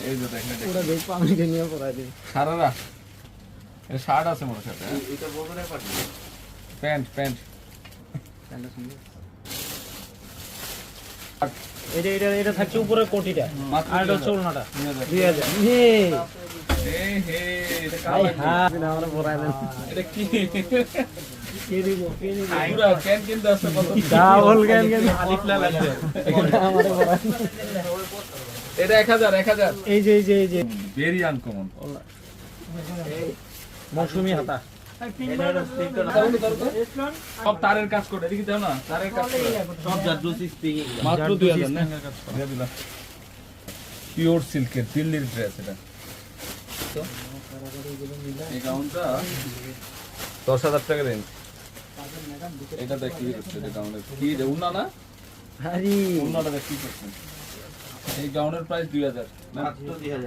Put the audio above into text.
এই যে দেখেন পুরো দেখবো আমি নিয়ে পড়াই দিই। সারারা এর শার্ট আছে মনে সাথে এটা বলবেন পাঠিয়ে প্যান্ট প্যান্ট এটা থাকছে উপরে কোটিটা মাত্র আর এটা হচ্ছে ওড়নাটা 2000 2000 হে হে এটা আই কালা হ্যাঁ আমরা পড়াই দেন এটা কি কে দিব পুরা ক্যান কিনতে আসছে কত ডাবল গান গান আলিফলা লাগছে আমারে পড়াই এটা 1000 এই যে ভেরি আনকমন মৌসুমী হাতা সব তারের কাজ করে দেখি দাও না তারের কাজ করে সব জাদুসি স্প্রিং মাত্র 2000 না দিয়ে দিলাম পিওর সিল্কের দিল্লির ড্রেস এটা তো এই গাউনটা 10000 টাকা রেঞ্জ এটা দেখ কি করছে এটা গাউনের কি রে উন্না না আরে উন্নাটা দেখ কি করছে এই গাউনের প্রাইস 2000 না মাত্র 2000